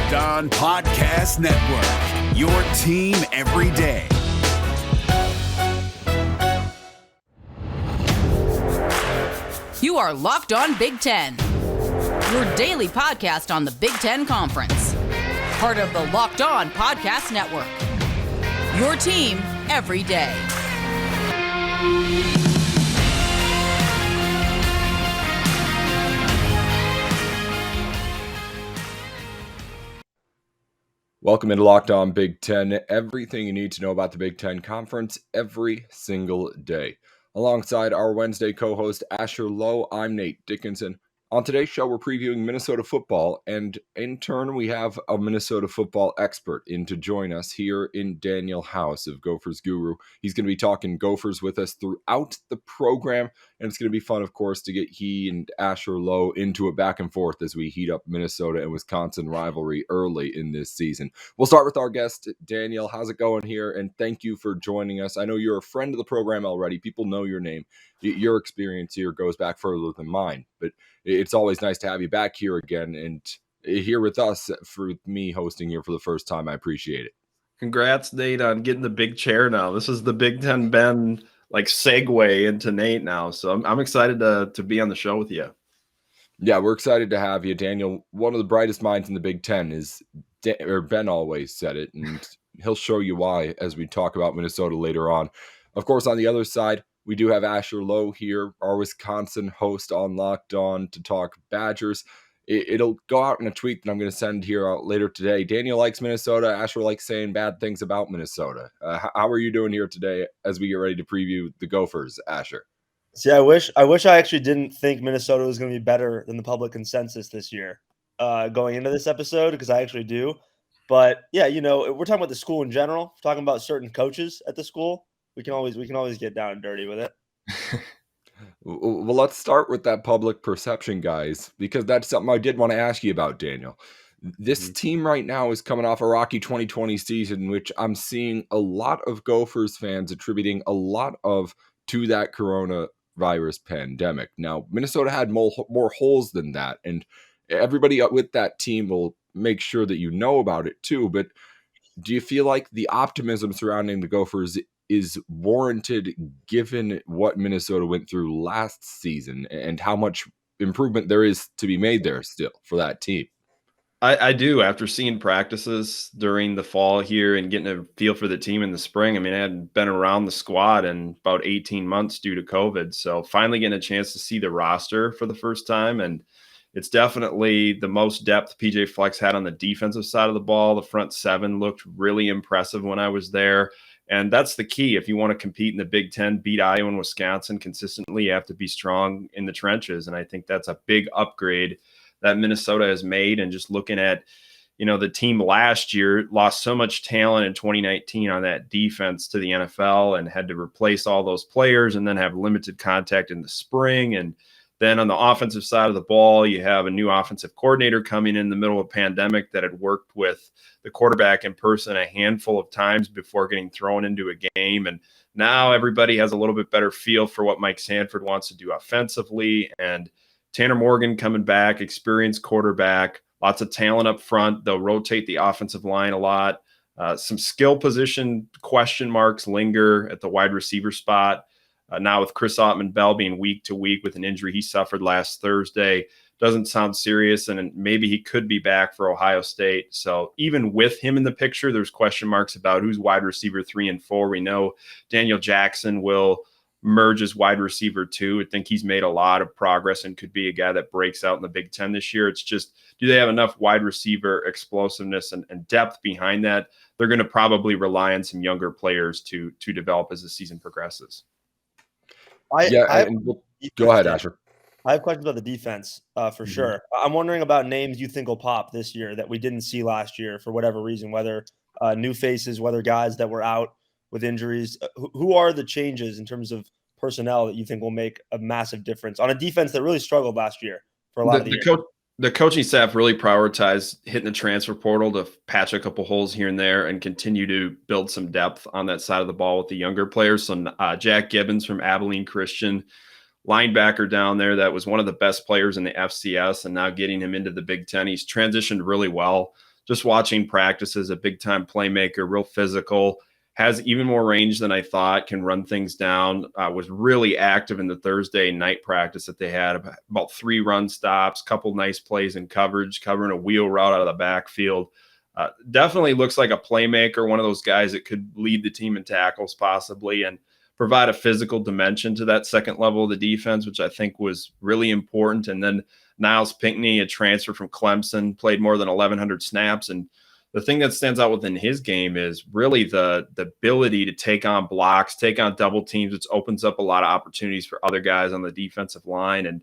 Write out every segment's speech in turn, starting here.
Locked On Podcast Network, your team every day. You are Locked On Big Ten, your daily podcast on the Big Ten Conference. Part of the Locked On Podcast Network, your team every day. Welcome into Locked On Big Ten, everything you need to know about the Big Ten Conference every single day. Alongside our Wednesday co-host Asher Lowe, I'm Nate Dickinson. On today's show, we're previewing Minnesota football, and in turn, we have a Minnesota football expert in to join us here in Daniel House of Gophers Guru. He's going to be talking Gophers with us throughout the program, and it's going to be fun, of course, to get he and Asher Lowe into it back and forth as we heat up Minnesota and Wisconsin rivalry early in this season. We'll start with our guest, Daniel. How's it going here? And thank you for joining us. I know you're a friend of the program already. People know your name. Your experience here goes back further than mine, but it's always nice to have you back here again and here with us for me hosting here for the first time. I appreciate it. Congrats, Nate, on getting the big chair now. This is the Big Ten Ben segue into Nate now. So I'm excited to be on the show with you. Yeah, we're excited to have you, Daniel. One of the brightest minds in the Big Ten is Ben always said it, and he'll show you why as we talk about Minnesota later on. Of course, on the other side, we do have Asher Lowe here, our Wisconsin host on Locked On to talk Badgers. It'll go out in a tweet that I'm going to send here out later today. Daniel likes Minnesota. Asher likes saying bad things about Minnesota. How are you doing here today as we get ready to preview the Gophers, Asher? See, I wish I actually didn't think Minnesota was going to be better than the public consensus this year going into this episode, because I actually do. But yeah, we're talking about the school in general. We're talking about certain coaches at the school. We can always get down and dirty with it. Well, let's start with that public perception, guys, because that's something I did want to ask you about, Daniel. This team right now is coming off a rocky 2020 season, which I'm seeing a lot of Gophers fans attributing a lot of to that coronavirus pandemic. Now, Minnesota had more holes than that, and everybody with that team will make sure that you know about it too. But do you feel like the optimism surrounding the Gophers is warranted given what Minnesota went through last season and how much improvement there is to be made there still for that team? I do. After seeing practices during the fall here and getting a feel for the team in the spring, I mean, I hadn't been around the squad in about 18 months due to COVID. So finally getting a chance to see the roster for the first time. And it's definitely the most depth PJ Fleck's had on the defensive side of the ball. The front seven looked really impressive when I was there. And that's the key. If you want to compete in the Big Ten, beat Iowa and Wisconsin consistently, you have to be strong in the trenches. And I think that's a big upgrade that Minnesota has made. And just looking at, the team last year lost so much talent in 2019 on that defense to the NFL and had to replace all those players and then have limited contact in the spring. And then on the offensive side of the ball, you have a new offensive coordinator coming in the middle of a pandemic that had worked with the quarterback in person a handful of times before getting thrown into a game. And now everybody has a little bit better feel for what Mike Sanford wants to do offensively. And Tanner Morgan coming back, experienced quarterback, lots of talent up front. They'll rotate the offensive line a lot. Some skill position question marks linger at the wide receiver spot. Now with Chris Ottman-Bell being week to week with an injury he suffered last Thursday, doesn't sound serious, and maybe he could be back for Ohio State. So even with him in the picture, there's question marks about who's wide receiver 3 and 4. We know Daniel Jackson will merge as wide receiver 2. I think he's made a lot of progress and could be a guy that breaks out in the Big Ten this year. It's just, do they have enough wide receiver explosiveness and depth behind that? They're going to probably rely on some younger players to develop as the season progresses. Go ahead, Asher. I have questions about the defense for sure. I'm wondering about names you think will pop this year that we didn't see last year for whatever reason, whether new faces, whether guys that were out with injuries. Who are the changes in terms of personnel that you think will make a massive difference on a defense that really struggled last year for a lot of the year? The coaching staff really prioritized hitting the transfer portal to patch a couple holes here and there and continue to build some depth on that side of the ball with the younger players. So Jack Gibbons from Abilene Christian, linebacker down there that was one of the best players in the FCS, and now getting him into the Big Ten. He's transitioned really well just watching practices, a big time playmaker, real physical, has even more range than I thought, can run things down, was really active in the Thursday night practice that they had, about 3 run stops, couple nice plays in coverage, covering a wheel route out of the backfield. Definitely looks like a playmaker, one of those guys that could lead the team in tackles possibly and provide a physical dimension to that second level of the defense, which I think was really important. And then Niles Pinckney, a transfer from Clemson, played more than 1,100 snaps. And the thing that stands out within his game is really the ability to take on blocks, take on double teams, which opens up a lot of opportunities for other guys on the defensive line. And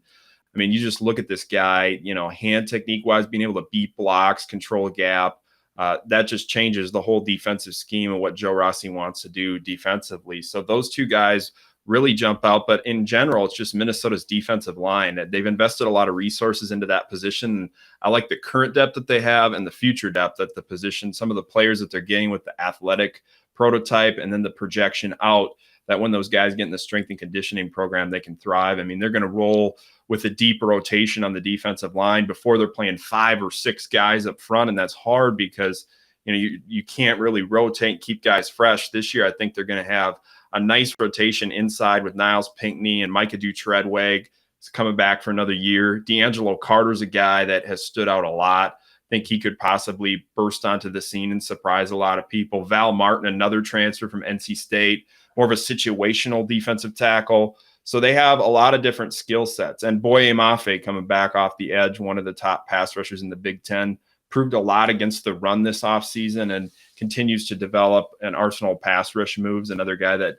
I mean, you just look at this guy, hand technique wise, being able to beat blocks, control a gap. That just changes the whole defensive scheme and what Joe Rossi wants to do defensively. So those two guys really jump out. But in general, it's just Minnesota's defensive line. They've invested a lot of resources into that position. I like the current depth that they have and the future depth at the position. Some of the players that they're getting with the athletic prototype and then the projection out, that when those guys get in the strength and conditioning program, they can thrive. I mean, they're going to roll with a deep rotation on the defensive line before they're playing 5 or 6 guys up front. And that's hard because, you can't really rotate and keep guys fresh. This year, I think they're going to have a nice rotation inside with Niles Pinckney and Micah Treadweg is coming back for another year. D'Angelo Carter's a guy that has stood out a lot. I think he could possibly burst onto the scene and surprise a lot of people. Val Martin, another transfer from NC State, more of a situational defensive tackle. So they have a lot of different skill sets. And Boye Mafe coming back off the edge, one of the top pass rushers in the Big Ten, proved a lot against the run this offseason and continues to develop an arsenal of pass rush moves. Another guy that,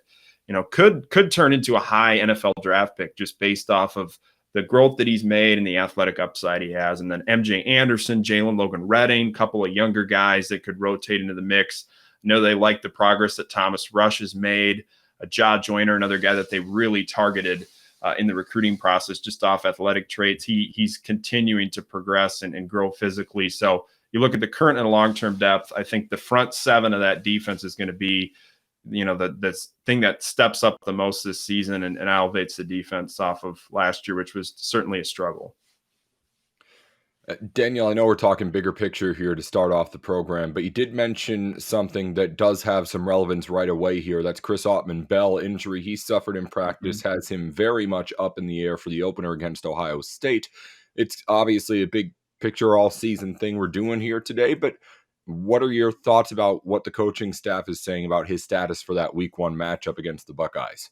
could turn into a high NFL draft pick just based off of the growth that he's made and the athletic upside he has. And then MJ Anderson, Jalen Logan Redding, a couple of younger guys that could rotate into the mix. I know they like the progress that Thomas Rush has made. Ja Joyner, another guy that they really targeted in the recruiting process just off athletic traits. He's continuing to progress and grow physically. So you look at the current and long-term depth, I think the front 7 of that defense is going to be, the thing that steps up the most this season and elevates the defense off of last year, which was certainly a struggle. Daniel, I know we're talking bigger picture here to start off the program, but you did mention something that does have some relevance right away here. That's Chris Autman-Bell injury he suffered in practice has him very much up in the air for the opener against Ohio State. It's obviously a big picture all season thing we're doing here today, but what are your thoughts about what the coaching staff is saying about his status for that week 1 matchup against the Buckeyes?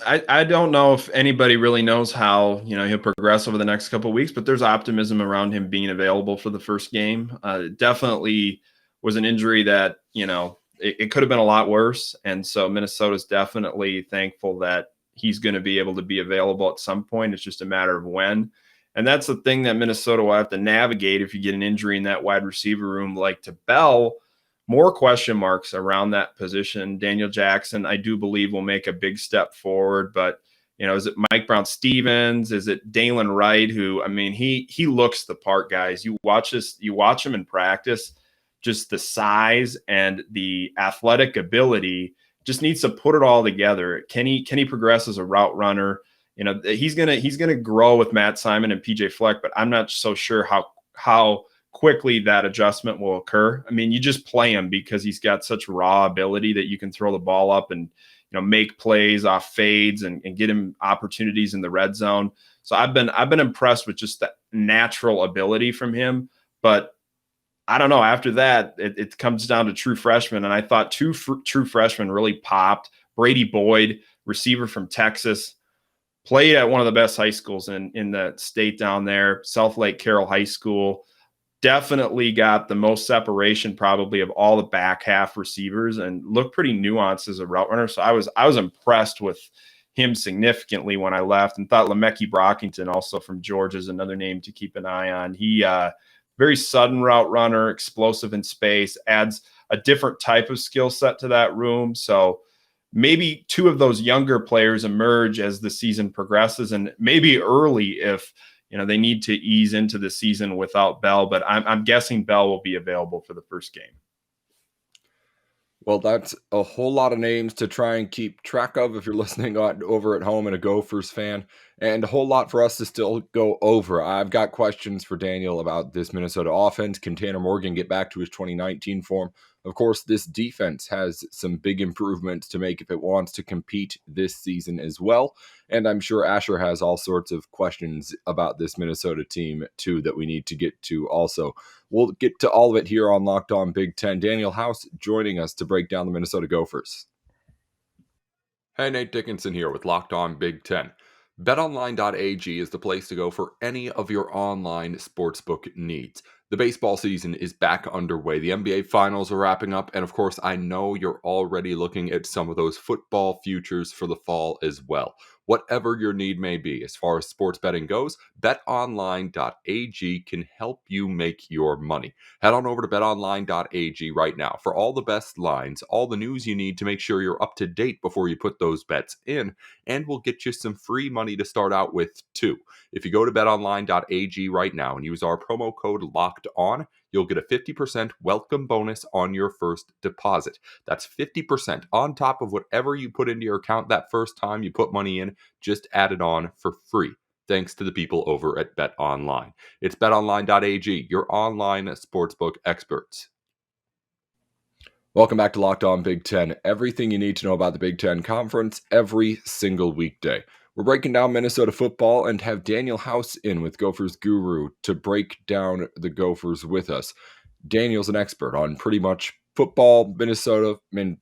I don't know if anybody really knows how, he'll progress over the next couple of weeks, but there's optimism around him being available for the first game. It definitely was an injury that, it could have been a lot worse. And so Minnesota's definitely thankful that he's going to be able to be available at some point. It's just a matter of when. And that's the thing that Minnesota will have to navigate if you get an injury in that wide receiver room like to Bell. More question marks around that position. Daniel Jackson, I do believe, will make a big step forward. But, is it Mike Brown-Stevens? Is it Dalen Wright, who, I mean, he looks the part, guys. You watch him in practice, just the size and the athletic ability, just needs to put it all together. Can he progress as a route runner? He's gonna grow with Matt Simon and PJ Fleck, but I'm not so sure how quickly that adjustment will occur. I mean, you just play him because he's got such raw ability that you can throw the ball up and, make plays off fades and get him opportunities in the red zone. So I've been impressed with just the natural ability from him, but I don't know. After that, it comes down to true freshmen. And I thought 2 true freshmen really popped. Brady Boyd, receiver from Texas, played at one of the best high schools in the state down there, South Lake Carroll High School. Definitely got the most separation probably of all the back half receivers and looked pretty nuanced as a route runner. So I was impressed with him significantly when I left and thought Lemeki Brockington, also from Georgia, is another name to keep an eye on. He very sudden route runner, explosive in space, adds a different type of skill set to that room. So maybe 2 of those younger players emerge as the season progresses, and maybe early if they need to ease into the season without Bell, but I'm guessing Bell will be available for the first game. Well, that's a whole lot of names to try and keep track of if you're listening over at home and a Gophers fan, and a whole lot for us to still go over. I've got questions for Daniel about this Minnesota offense. Can Tanner Morgan get back to his 2019 form? Of course, this defense has some big improvements to make if it wants to compete this season as well. And I'm sure Asher has all sorts of questions about this Minnesota team, too, that we need to get to also. We'll get to all of it here on Locked On Big Ten. Daniel House joining us to break down the Minnesota Gophers. Hey, Nate Dickinson here with Locked On Big Ten. BetOnline.ag is the place to go for any of your online sportsbook needs. The baseball season is back underway. The NBA finals are wrapping up. And of course, I know you're already looking at some of those football futures for the fall as well. Whatever your need may be, as far as sports betting goes, betonline.ag can help you make your money. Head on over to betonline.ag right now for all the best lines, all the news you need to make sure you're up to date before you put those bets in, and we'll get you some free money to start out with too. If you go to betonline.ag right now and use our promo code LOCKEDON, you'll get a 50% welcome bonus on your first deposit. That's 50% on top of whatever you put into your account that first time you put money in, just add it on for free. Thanks to the people over at BetOnline. It's betonline.ag, your online sportsbook experts. Welcome back to Locked On Big Ten. Everything you need to know about the Big Ten Conference every single weekday. We're breaking down Minnesota football and have Daniel House in with Gophers Guru to break down the Gophers with us. Daniel's an expert on pretty much football, Minnesota. I mean,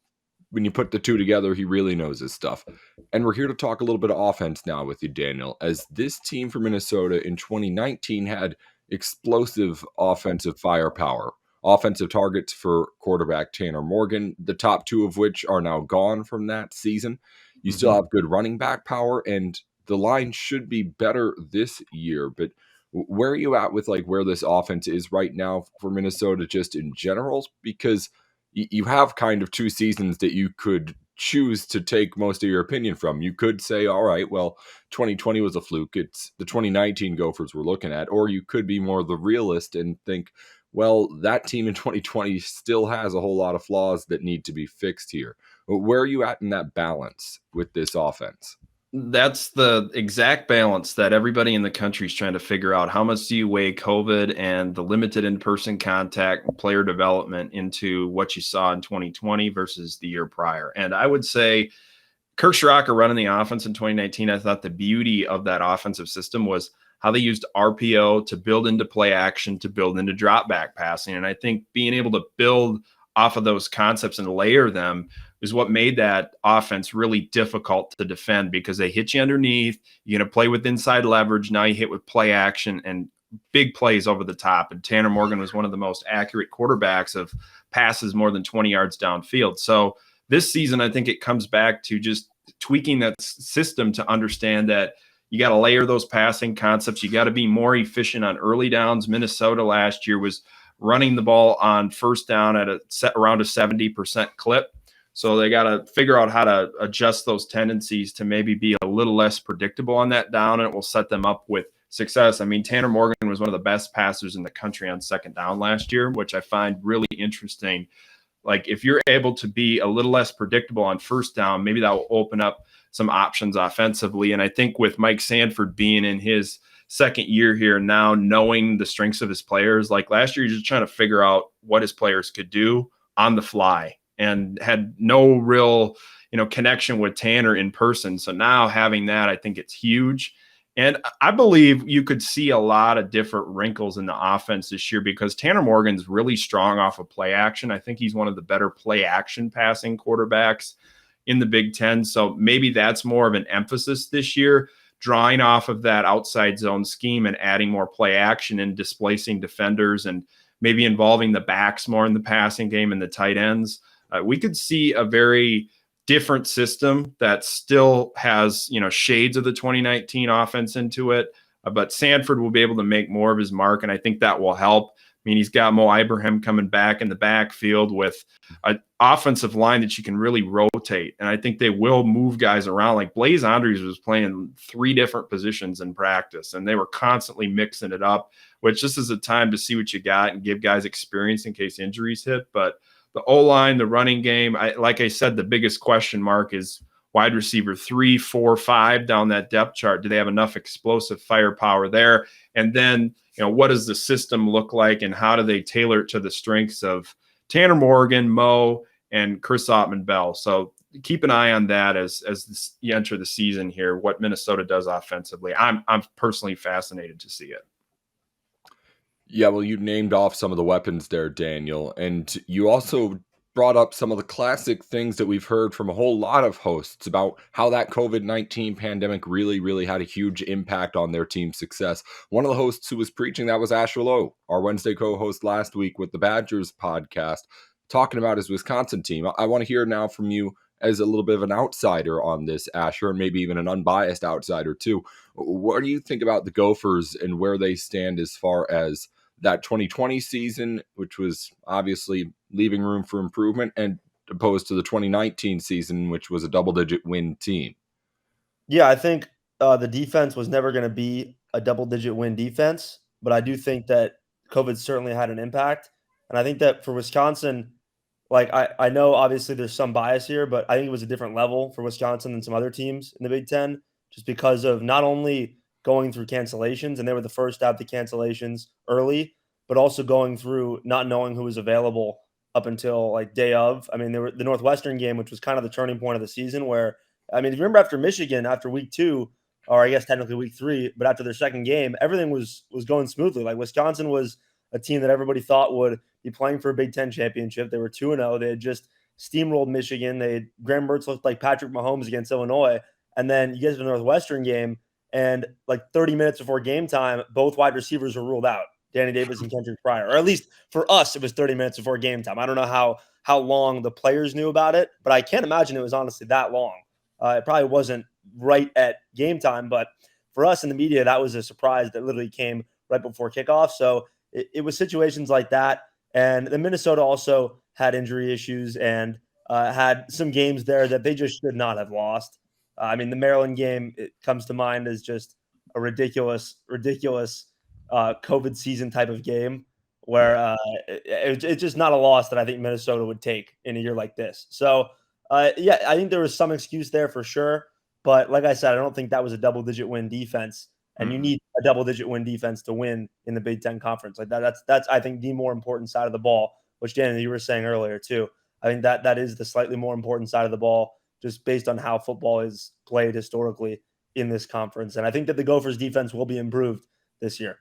when you put the two together, he really knows his stuff. And we're here to talk a little bit of offense now with you, Daniel, as this team for Minnesota in 2019 had explosive offensive firepower. Offensive targets for quarterback Tanner Morgan, the top two of which are now gone from that season. You still have good running back power, and the line should be better this year. But where are you at with like where this offense is right now for Minnesota just in general? Because you have kind of two seasons that you could choose to take most of your opinion from. You could say, all right, well, 2020 was a fluke. It's the 2019 Gophers we're looking at. Or you could be more the realist and think, well, that team in 2020 still has a whole lot of flaws that need to be fixed here. Where are you at in that balance with this offense? That's the exact balance that everybody in the country is trying to figure out. How much do you weigh COVID and the limited in-person contact and player development into what you saw in 2020 versus the year prior? And I would say Kirk Schrocker running the offense in 2019, I thought the beauty of that offensive system was how they used RPO to build into play action, to build into drop back passing. And I think being able to build off of those concepts and layer them is what made that offense really difficult to defend, because they hit you underneath. You're going to play with inside leverage. Now you hit with play action and big plays over the top. And Tanner Morgan was one of the most accurate quarterbacks of passes more than 20 yards downfield. So this season, I think it comes back to just tweaking that system to understand that you got to layer those passing concepts. You got to be more efficient on early downs. Minnesota last year was running the ball on first down at around a 70% clip. So they got to figure out how to adjust those tendencies to maybe be a little less predictable on that down, and it will set them up with success. I mean, Tanner Morgan was one of the best passers in the country on second down last year, which I find really interesting. Like, if you're able to be a little less predictable on first down, maybe that will open up some options offensively. And I think with Mike Sanford being in his second year here now, knowing the strengths of his players, like last year, you're just trying to figure out what his players could do on the fly and had no real, connection with Tanner in person. So now having that, I think it's huge. And I believe you could see a lot of different wrinkles in the offense this year, because Tanner Morgan's really strong off of play action. I think he's one of the better play action passing quarterbacks in the Big Ten. So maybe that's more of an emphasis this year, drawing off of that outside zone scheme and adding more play action and displacing defenders and maybe involving the backs more in the passing game and the tight ends. We could see a very different system that still has, shades of the 2019 offense into it. But Sanford will be able to make more of his mark, and I think that will help. I mean, he's got Mo Ibrahim coming back in the backfield with an offensive line that you can really rotate. And I think they will move guys around. Like Blaze Andrews was playing 3 different positions in practice, and they were constantly mixing it up, which this is a time to see what you got and give guys experience in case injuries hit. But the O-line, the running game, like I said, the biggest question mark is wide receiver 3, 4, 5 down that depth chart. Do they have enough explosive firepower there? And then, what does the system look like, and how do they tailor it to the strengths of Tanner Morgan, Mo, and Chris Ottman-Bell? So keep an eye on that as you enter the season here, what Minnesota does offensively. I'm personally fascinated to see it. Yeah, well, you named off some of the weapons there, Daniel, and you also brought up some of the classic things that we've heard from a whole lot of hosts about how that COVID-19 pandemic really, really had a huge impact on their team's success. One of the hosts who was preaching that was Asher Lowe, our Wednesday co-host last week with the Badgers podcast, talking about his Wisconsin team. I want to hear now from you as a little bit of an outsider on this, Asher, and maybe even an unbiased outsider too. What do you think about the Gophers and where they stand as far as that 2020 season, which was obviously leaving room for improvement, and opposed to the 2019 season, which was a double-digit win team? Yeah, I think the defense was never going to be a double-digit win defense, but I do think that COVID certainly had an impact. And I think that for Wisconsin, like I know obviously there's some bias here, but I think it was a different level for Wisconsin than some other teams in the Big Ten, just because of not only going through cancellations, and they were the first to have the cancellations early, but also going through not knowing who was available up until like day of. I mean, there were the Northwestern game, which was kind of the turning point of the season where, I mean, if you remember after Michigan, after week 2, or I guess technically week 3, but after their second game, everything was going smoothly. Like Wisconsin was a team that everybody thought would be playing for a Big Ten championship. They were 2-0. They had just steamrolled Michigan. Graham Mertz looked like Patrick Mahomes against Illinois. And then you get to the Northwestern game, and like 30 minutes before game time, both wide receivers were ruled out, Danny Davis and Kendrick Pryor. Or at least for us, it was 30 minutes before game time. I don't know how long the players knew about it, but I can't imagine it was honestly that long. It probably wasn't right at game time, but for us in the media, that was a surprise that literally came right before kickoff. So it was situations like that. And the Minnesota also had injury issues and had some games there that they just should not have lost. I mean, the Maryland game, it comes to mind as just a ridiculous COVID season type of game where it's just not a loss that I think Minnesota would take in a year like this. So, yeah, I think there was some excuse there for sure. But like I said, I don't think that was a double-digit win defense. And you need a double-digit win defense to win in the Big Ten Conference. Like that's I think the more important side of the ball, which Danny, you were saying earlier too. I think that is the slightly more important side of the ball, just based on how football is played historically in this conference. And I think that the Gophers defense will be improved this year.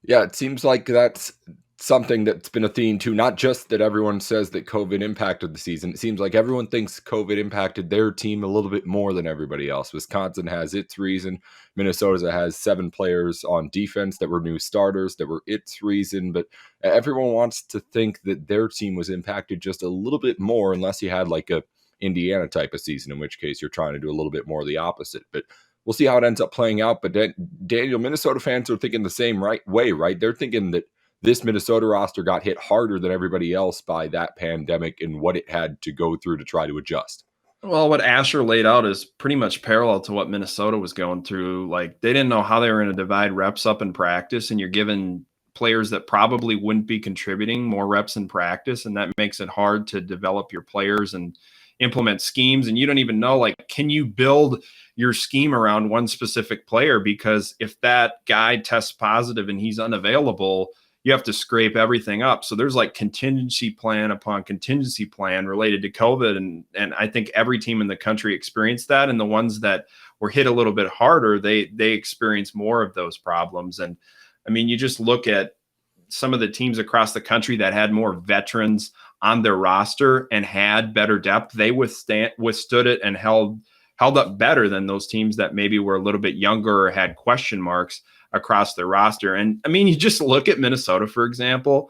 Yeah, it seems like that's something that's been a theme too. Not just that everyone says that COVID impacted the season. It seems like everyone thinks COVID impacted their team a little bit more than everybody else. Wisconsin has its reason. Minnesota has 7 players on defense that were new starters that were its reason. But everyone wants to think that their team was impacted just a little bit more, unless you had like a Indiana type of season, in which case you're trying to do a little bit more of the opposite. But we'll see how it ends up playing out. But Daniel, Minnesota fans are thinking the same way, right? They're thinking that this Minnesota roster got hit harder than everybody else by that pandemic and what it had to go through to try to adjust. Well, what Asher laid out is pretty much parallel to what Minnesota was going through. Like, they didn't know how they were going to divide reps up in practice, and you're giving players that probably wouldn't be contributing more reps in practice, and that makes it hard to develop your players and implement schemes. And you don't even know, like, can you build your scheme around one specific player? Because if that guy tests positive and he's unavailable, you have to scrape everything up. So there's like contingency plan upon contingency plan related to COVID. And I think every team in the country experienced that. And the ones that were hit a little bit harder, they experienced more of those problems. And I mean, you just look at some of the teams across the country that had more veterans on their roster and had better depth. They withstood it and held up better than those teams that maybe were a little bit younger or had question marks across their roster. And I mean, you just look at Minnesota, for example,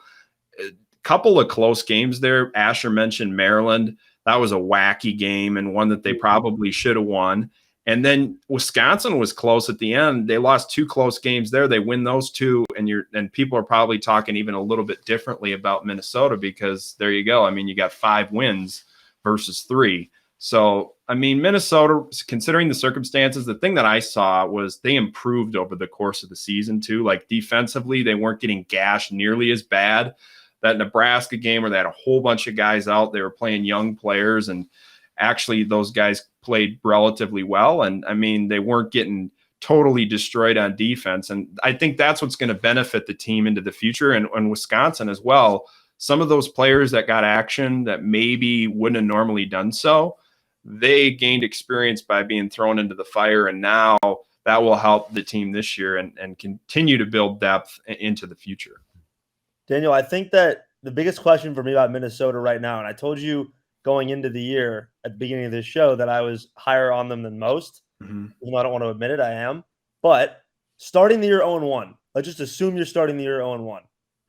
a couple of close games there. Asher mentioned Maryland. That was a wacky game and one that they probably should have won. And then Wisconsin was close at the end. They lost 2 close games there. They win those 2, and people are probably talking even a little bit differently about Minnesota, because there you go. I mean, you got 5 wins versus 3. So, I mean, Minnesota, considering the circumstances, the thing that I saw was they improved over the course of the season too. Like defensively, they weren't getting gashed nearly as bad that Nebraska game where they had a whole bunch of guys out. They were playing young players, and actually those guys played relatively well. And I mean, they weren't getting totally destroyed on defense. And I think that's what's going to benefit the team into the future, and Wisconsin as well. Some of those players that got action that maybe wouldn't have normally done so, they gained experience by being thrown into the fire. And now that will help the team this year and continue to build depth into the future. Daniel, I think that the biggest question for me about Minnesota right now, and I told you going into the year at the beginning of this show that I was higher on them than most. Even though I don't want to admit it, I am. But starting the year 0-1, let's just assume you're starting the year 0-1.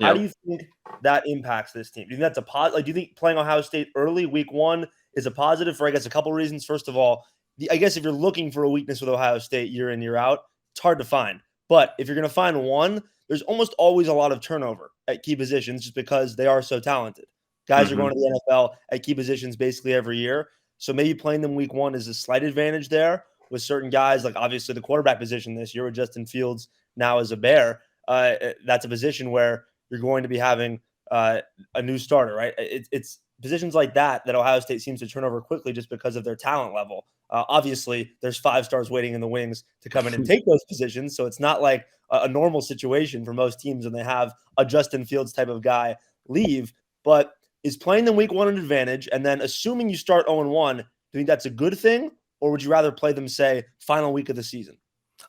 How do you think that impacts this team? Do you think that's a positive? Do you think playing Ohio State early, week 1, is a positive for, I guess, a couple reasons? First of all, I guess if you're looking for a weakness with Ohio State year in, year out, it's hard to find. But if you're going to find one, there's almost always a lot of turnover at key positions just because they are so talented. Guys are going to the NFL at key positions basically every year. So maybe playing them week 1 is a slight advantage there with certain guys, like obviously the quarterback position this year with Justin Fields now as a Bear. That's a position where you're going to be having a new starter, right? It's positions like that Ohio State seems to turn over quickly just because of their talent level. Obviously, there's 5 stars waiting in the wings to come in and take those positions, so it's not like a normal situation for most teams when they have a Justin Fields type of guy leave. But is playing them week 1 an advantage? And then assuming you start 0-1, do you think that's a good thing? Or would you rather play them, say, final week of the season?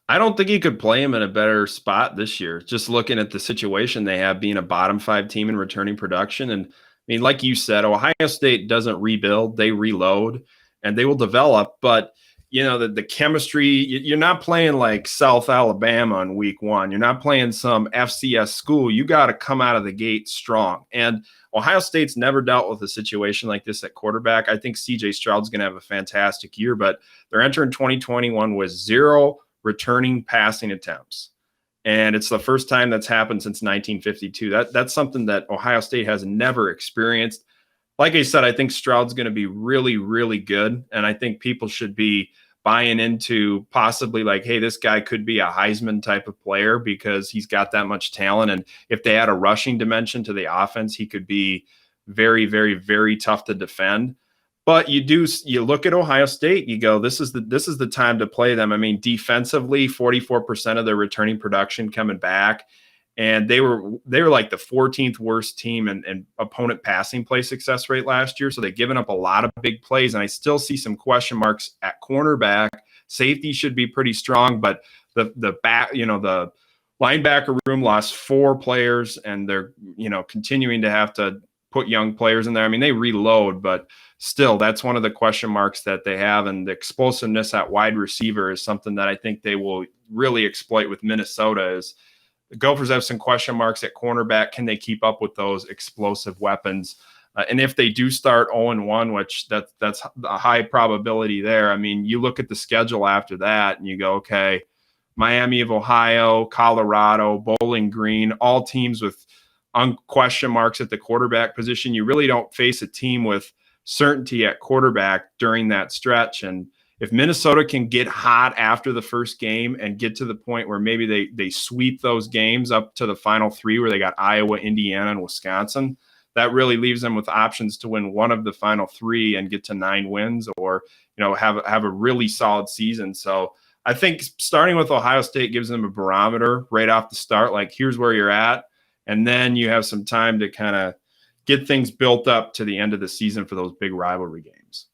I don't think you could play them in a better spot this year. Just looking at the situation they have, being a bottom 5 team in returning production. And I mean, like you said, Ohio State doesn't rebuild, they reload, and they will develop. But, you know, the chemistry, you're not playing like South Alabama in week 1. You're not playing some FCS school. You got to come out of the gate strong. And Ohio State's never dealt with a situation like this at quarterback. I think C.J. Stroud's going to have a fantastic year, but they're entering 2021 with 0 returning passing attempts. And it's the first time that's happened since 1952. That's something that Ohio State has never experienced. Like I said, I think Stroud's going to be really, really good. And I think people should be buying into possibly like, hey, this guy could be a Heisman type of player because he's got that much talent. And if they add a rushing dimension to the offense, he could be very, very, very tough to defend. But you look at Ohio State, you go, this is the time to play them. I mean, defensively, 44% of their returning production coming back. And they were like the 14th worst team in opponent passing play success rate last year. So they've given up a lot of big plays. And I still see some question marks at cornerback. Safety should be pretty strong, but the linebacker room lost 4 players, and they're, continuing to have to put young players in there. I mean, they reload, but still, that's one of the question marks that they have. And the explosiveness at wide receiver is something that I think they will really exploit with Minnesota. Is the Gophers have some question marks at cornerback. Can they keep up with those explosive weapons? And if they do start 0-1, which that's a high probability there. I mean, you look at the schedule after that and you go, okay, Miami of Ohio, Colorado, Bowling Green, all teams with question marks at the quarterback position. You really don't face a team with certainty at quarterback during that stretch. And if Minnesota can get hot after the first game and get to the point where maybe they sweep those games up to the final 3 where they got Iowa, Indiana, and Wisconsin, that really leaves them with options to win one of the final 3 and get to 9 wins, or have a really solid season. So I think starting with Ohio State gives them a barometer right off the start, like here's where you're at, and then you have some time to kind of get things built up to the end of the season for those big rivalry games.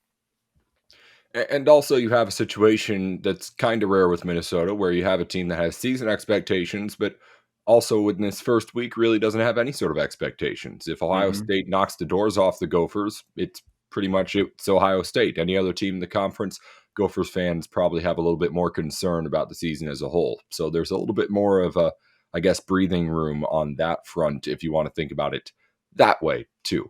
And also you have a situation that's kind of rare with Minnesota where you have a team that has season expectations, but also in this first week really doesn't have any sort of expectations. If Ohio State knocks the doors off the Gophers, it's pretty much it's Ohio State. Any other team in the conference, Gophers fans probably have a little bit more concern about the season as a whole. So there's a little bit more of a, I guess, breathing room on that front if you want to think about it that way too.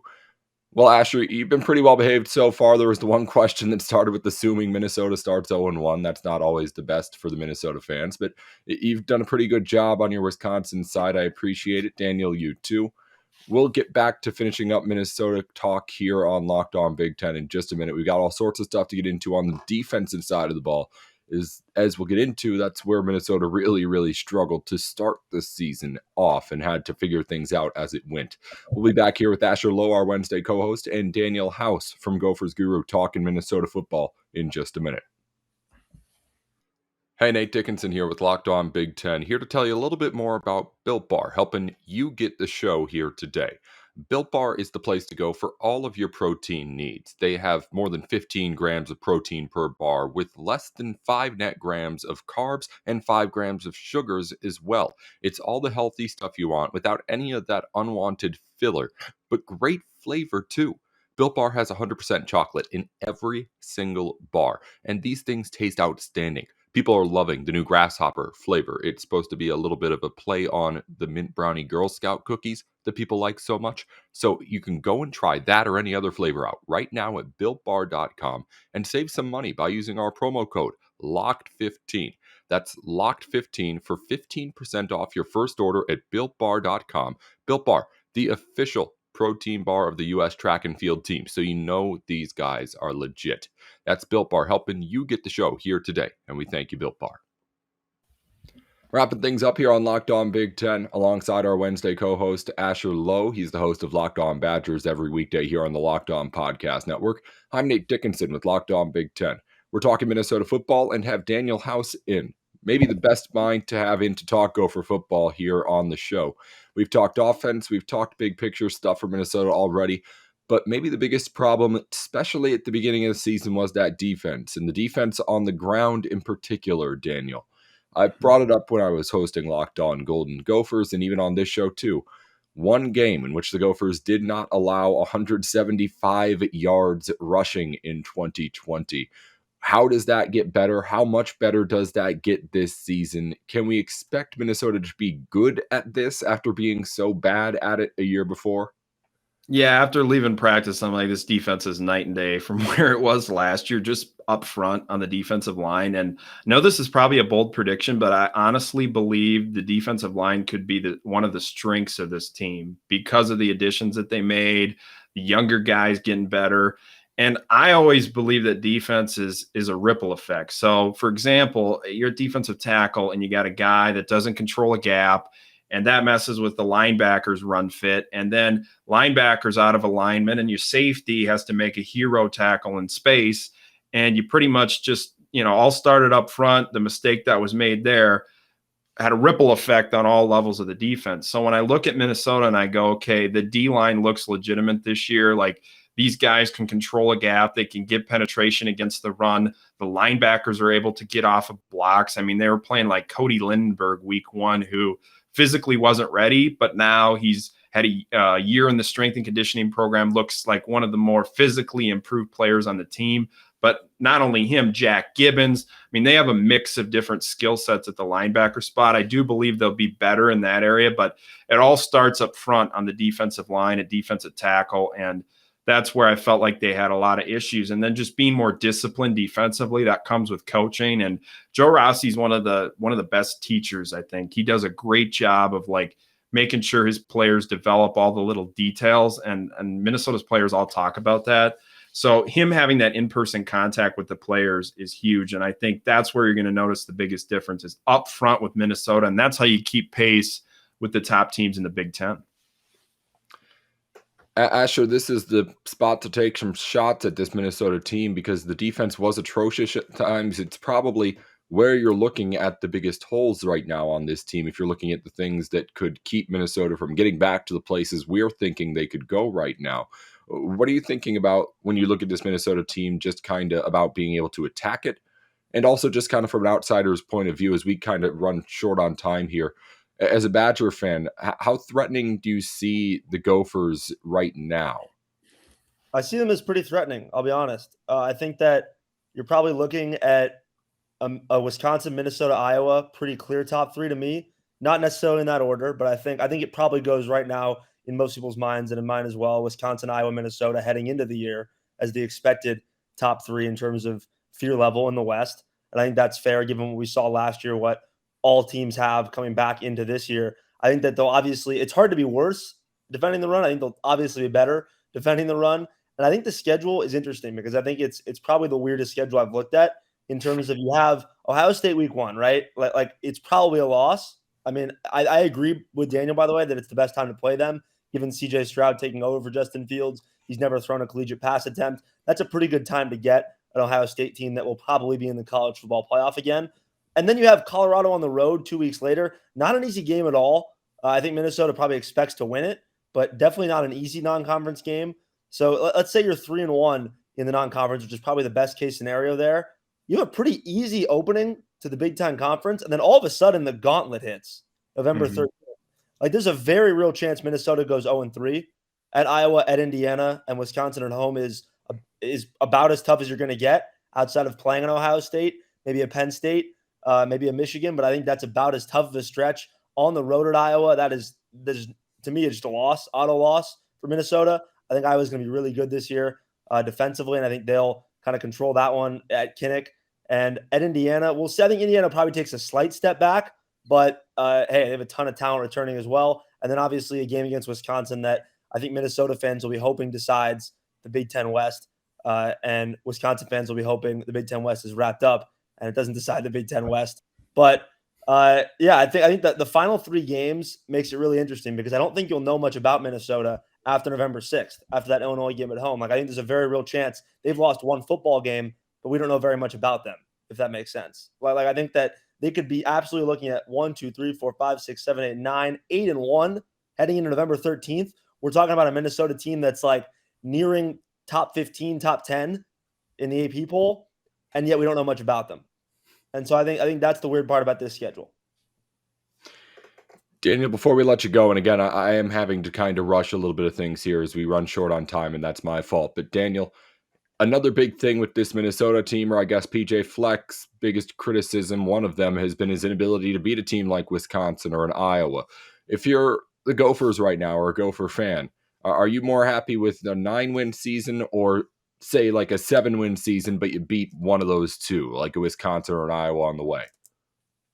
Well, Asher, you've been pretty well behaved so far. There was the one question that started with assuming Minnesota starts 0-1. That's not always the best for the Minnesota fans, but you've done a pretty good job on your Wisconsin side. I appreciate it. Daniel, you too. We'll get back to finishing up Minnesota talk here on Locked On Big Ten in just a minute. We got all sorts of stuff to get into on the defensive side of the ball is, as we'll get into, that's where Minnesota really struggled to start the season off and had to figure things out as it went. We'll be back here with Asher Lowe, our Wednesday co-host, and Daniel House from Gophers Guru talking Minnesota football in just a minute. Hey, Nate Dickinson here with Locked On Big Ten, here to tell you a little bit more about Built Bar, helping you get the show here today. Built Bar is the place to go for all of your protein needs. They have more than 15 grams of protein per bar with less than 5 net grams of carbs and 5 grams of sugars as well. It's all the healthy stuff you want without any of that unwanted filler, but great flavor too. Built Bar has 100% chocolate in every single bar, and these things taste outstanding. People are loving the new grasshopper flavor. It's supposed to be a little bit of a play on the mint brownie Girl Scout cookies that people like so much. So you can go and try that or any other flavor out right now at BuiltBar.com and save some money by using our promo code LOCKED15. That's LOCKED15 for 15% off your first order at BuiltBar.com. Built Bar, the official protein bar of the U.S. track and field team, so you know these guys are legit. That's Built Bar, helping you get the show here today, and we thank you, Built Bar. Wrapping things up here on Locked On Big Ten, alongside our Wednesday co-host, Asher Lowe. He's the host of Locked On Badgers every weekday here on the Locked On Podcast Network. I'm Nate Dickinson with Locked On Big Ten. We're talking Minnesota football and have Daniel House in. Maybe the best mind to have in to talk Gopher football here on the show. We've talked offense, we've talked big picture stuff for Minnesota already, but maybe the biggest problem, especially at the beginning of the season, was that defense, and the defense on the ground in particular, Daniel. I brought it up when I was hosting Locked On Golden Gophers, and even on this show too. One game in which the Gophers did not allow 175 yards rushing in 2020. How does that get better? How much better does that get this season? Can we expect Minnesota to be good at this after being so bad at it a year before? Yeah, after leaving practice, I'm like, this defense is night and day from where it was last year, just up front on the defensive line. And I know this is probably a bold prediction, but I honestly believe the defensive line could be one of the strengths of this team because of the additions that they made, the younger guys getting better. And I always believe that defense is a ripple effect. So, for example, you're a defensive tackle and you got a guy that doesn't control a gap, and that messes with the linebackers run fit. And then linebackers out of alignment, and your safety has to make a hero tackle in space. And you pretty much just, all started up front. The mistake that was made there had a ripple effect on all levels of the defense. So when I look at Minnesota and I go, okay, the D-line looks legitimate this year. Like, these guys can control a gap. They can get penetration against the run. The linebackers are able to get off of blocks. I mean, they were playing like Cody Lindenberg week 1, who physically wasn't ready, but now he's had a year in the strength and conditioning program, looks like one of the more physically improved players on the team. But not only him, Jack Gibbons. I mean, they have a mix of different skill sets at the linebacker spot. I do believe they'll be better in that area, but it all starts up front on the defensive line, at defensive tackle, and that's where I felt like they had a lot of issues. And then just being more disciplined defensively, that comes with coaching. And Joe Rossi's one of the best teachers, I think. He does a great job of like making sure his players develop all the little details. And Minnesota's players all talk about that. So him having that in-person contact with the players is huge. And I think that's where you're going to notice the biggest difference is up front with Minnesota. And that's how you keep pace with the top teams in the Big Ten. Asher, this is the spot to take some shots at this Minnesota team because the defense was atrocious at times. It's probably where you're looking at the biggest holes right now on this team if you're looking at the things that could keep Minnesota from getting back to the places we're thinking they could go right now. What are you thinking about when you look at this Minnesota team, just kind of about being able to attack it? And also just kind of from an outsider's point of view, as we kind of run short on time here, as a Badger fan, how threatening do you see the Gophers right now? I see them as pretty threatening, I'll be honest. I think that you're probably looking at a Wisconsin, Minnesota, Iowa, pretty clear top 3 to me. Not necessarily in that order, but I think it probably goes right now in most people's minds and in mine as well. Wisconsin, Iowa, Minnesota heading into the year as the expected top 3 in terms of fear level in the West. And I think that's fair given what we saw last year, what all teams have coming back into this year. I think that they'll obviously, it's hard to be worse defending the run. I think they'll obviously be better defending the run. And I think the schedule is interesting because I think it's probably the weirdest schedule I've looked at in terms of you have Ohio State week 1, right? Like it's probably a loss. I mean, I agree with Daniel, by the way, that it's the best time to play them, given CJ Stroud taking over for Justin Fields. He's never thrown a collegiate pass attempt. That's a pretty good time to get an Ohio State team that will probably be in the college football playoff again. And then you have Colorado on the road 2 weeks later. Not an easy game at all. I think Minnesota probably expects to win it, but definitely not an easy non-conference game. So let's say you're 3-1 in the non-conference, which is probably the best case scenario there. You have a pretty easy opening to the Big Ten Conference, and then all of a sudden the gauntlet hits November 13th. Like there's a very real chance Minnesota goes 0-3 at Iowa, at Indiana, and Wisconsin at home is about as tough as you're going to get outside of playing an Ohio State, maybe a Penn State, maybe a Michigan. But I think that's about as tough of a stretch on the road at Iowa. That is to me, it's just a loss, auto loss for Minnesota. I think Iowa's going to be really good this year defensively, and I think they'll kind of control that one at Kinnick. And at Indiana, we'll see. I think Indiana probably takes a slight step back, but hey, they have a ton of talent returning as well. And then obviously a game against Wisconsin that I think Minnesota fans will be hoping decides the Big Ten West, and Wisconsin fans will be hoping the Big Ten West is wrapped up and it doesn't decide the Big Ten West. But yeah, I think that the final 3 games makes it really interesting because I don't think you'll know much about Minnesota after November 6th, after that Illinois game at home. Like I think there's a very real chance they've lost 1 football game, but we don't know very much about them, if that makes sense. Like I think that they could be absolutely looking at 1, 2, 3, 4, 5, 6, 7, 8, 9, 8-1 heading into November 13th. We're talking about a Minnesota team that's like nearing top 15, top 10 in the AP poll, and yet we don't know much about them. And so I think that's the weird part about this schedule. Daniel, before we let you go, and again, I am having to kind of rush a little bit of things here as we run short on time, and that's my fault. But Daniel, another big thing with this Minnesota team, or I guess PJ Fleck's biggest criticism, one of them has been his inability to beat a team like Wisconsin or an Iowa. If you're the Gophers right now or a Gopher fan, are you more happy with a 9-win season or say like a 7-win season, but you beat one of those two, like a Wisconsin or an Iowa on the way?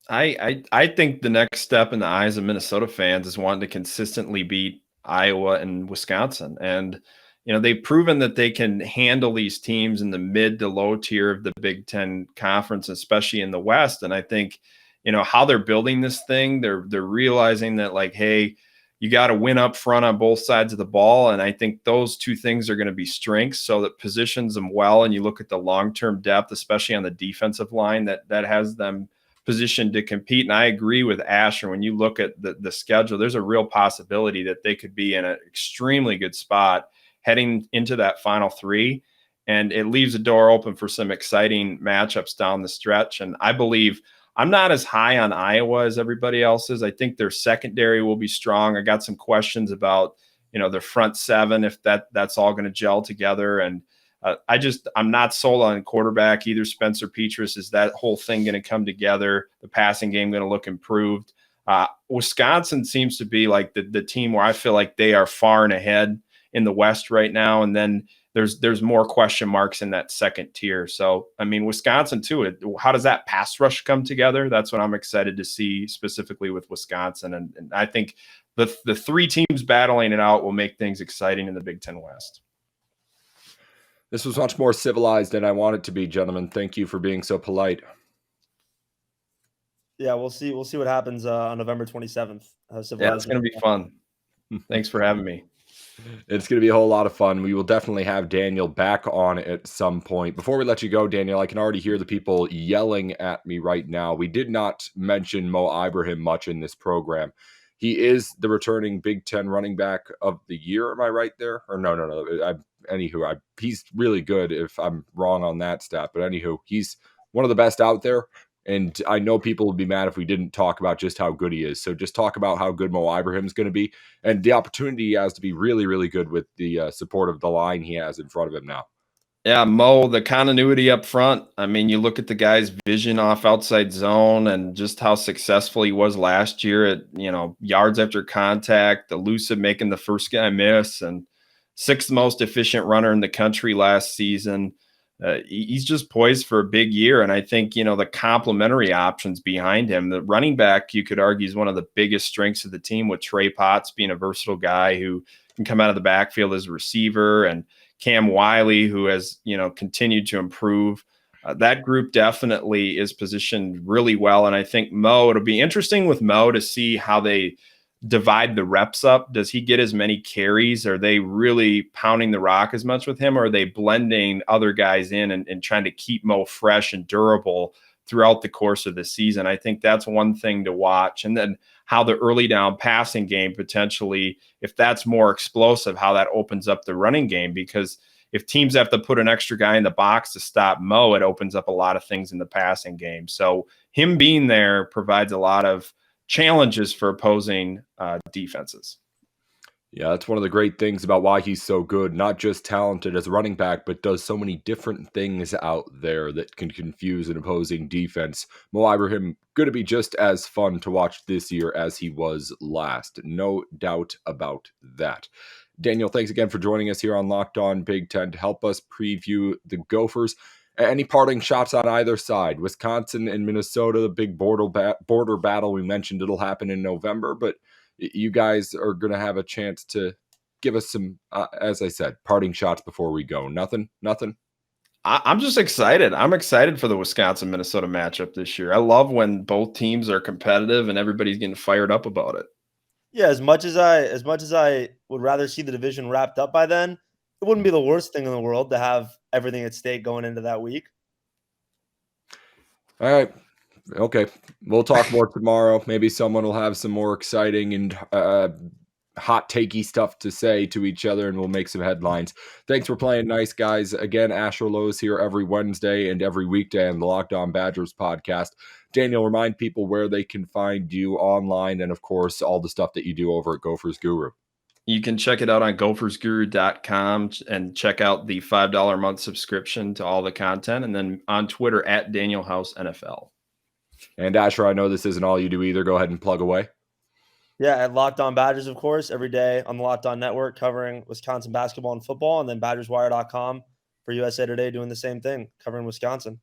I think the next step in the eyes of Minnesota fans is wanting to consistently beat Iowa and Wisconsin. And, you know, they've proven that they can handle these teams in the mid to low tier of the Big Ten Conference, especially in the West. And I think, you know, how they're building this thing, they're realizing that, like, hey, you got to win up front on both sides of the ball. And I think those two things are going to be strengths, so that positions them well. And you look at the long-term depth, especially on the defensive line, that has them positioned to compete. And I agree with Asher. When you look at the schedule, there's a real possibility that they could be in an extremely good spot heading into that final 3. And it leaves the door open for some exciting matchups down the stretch. And I believe I'm not as high on Iowa as everybody else is. I think their secondary will be strong. I got some questions about, you know, their front 7, if that's all going to gel together. And I'm not sold on quarterback either. Spencer Petras, is that whole thing going to come together? The passing game going to look improved? Wisconsin seems to be like the team where I feel like they are far and ahead in the West right now. And then there's more question marks in that second tier. So, I mean, Wisconsin too, how does that pass rush come together? That's what I'm excited to see specifically with Wisconsin. And I think the 3 teams battling it out will make things exciting in the Big Ten West. This was much more civilized than I want it to be, gentlemen. Thank you for being so polite. Yeah, we'll see what happens on November 27th. Yeah, it's going to be fun. Thanks for having me. It's going to be a whole lot of fun. We will definitely have Daniel back on at some point. Before we let you go, Daniel, I can already hear the people yelling at me right now. We did not mention Mo Ibrahim much in this program. He is the returning Big Ten running back of the year. Am I right there? Or no. Anywho, he's really good if I'm wrong on that stat. But anywho, he's one of the best out there. And I know people would be mad if we didn't talk about just how good he is. So just talk about how good Mo Ibrahim is going to be and the opportunity he has to be really, really good with the support of the line he has in front of him now. Yeah, Mo, the continuity up front. I mean, you look at the guy's vision off outside zone and just how successful he was last year at, you know, yards after contact, elusive, making the first guy miss, and 6th most efficient runner in the country last season. He's just poised for a big year. And I think, you know, the complementary options behind him, the running back, you could argue, is one of the biggest strengths of the team, with Trey Potts being a versatile guy who can come out of the backfield as a receiver, and Cam Wiley, who has, you know, continued to improve. that group definitely is positioned really well. And I think it'll be interesting with Mo to see how they divide the reps up. Does he get as many carries? Are they really pounding the rock as much with him? Or are they blending other guys in and trying to keep Mo fresh and durable throughout the course of the season? I think that's one thing to watch. And then how the early down passing game potentially, if that's more explosive, how that opens up the running game. Because if teams have to put an extra guy in the box to stop Mo, it opens up a lot of things in the passing game. So him being there provides a lot of challenges for opposing defenses. Yeah, that's one of the great things about why he's so good. Not just talented as a running back, but does so many different things out there that can confuse an opposing defense. Mo Ibrahim going to be just as fun to watch this year as he was last. No doubt about that. Daniel, thanks again for joining us here on Locked On Big Ten to help us preview the Gophers. Any parting shots on either side? Wisconsin and Minnesota, the big border battle. We mentioned it'll happen in November, but you guys are going to have a chance to give us some, as I said, parting shots before we go. Nothing? I'm just excited. I'm excited for the Wisconsin-Minnesota matchup this year. I love when both teams are competitive and everybody's getting fired up about it. Yeah, as much as I would rather see the division wrapped up by then, it wouldn't be the worst thing in the world to have everything at stake going into that week. All right. Okay. We'll talk more tomorrow. Maybe someone will have some more exciting and hot takey stuff to say to each other, and we'll make some headlines. Thanks for playing nice, guys. Again, Asher Lowe's here every Wednesday and every weekday on the Locked On Badgers podcast. Daniel, remind people where they can find you online and, of course, all the stuff that you do over at Gophers Guru. You can check it out on gophersguru.com and check out the $5 a month subscription to all the content, and then on Twitter at Daniel House NFL. And Asher, I know this isn't all you do either. Go ahead and plug away. Yeah, at Locked On Badgers, of course, every day on the Locked On Network covering Wisconsin basketball and football, and then BadgersWire.com for USA Today doing the same thing, covering Wisconsin.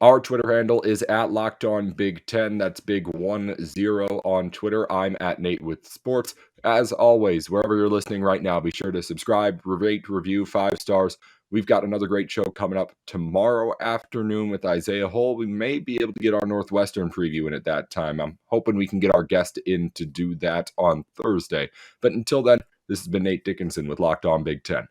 Our Twitter handle is at Locked On Big Ten. That's Big 10 on Twitter. I'm at Nate with Sports. As always, wherever you're listening right now, be sure to subscribe, rate, review, 5 stars. We've got another great show coming up tomorrow afternoon with Isaiah Hull. We may be able to get our Northwestern preview in at that time. I'm hoping we can get our guest in to do that on Thursday. But until then, this has been Nate Dickinson with Locked On Big Ten.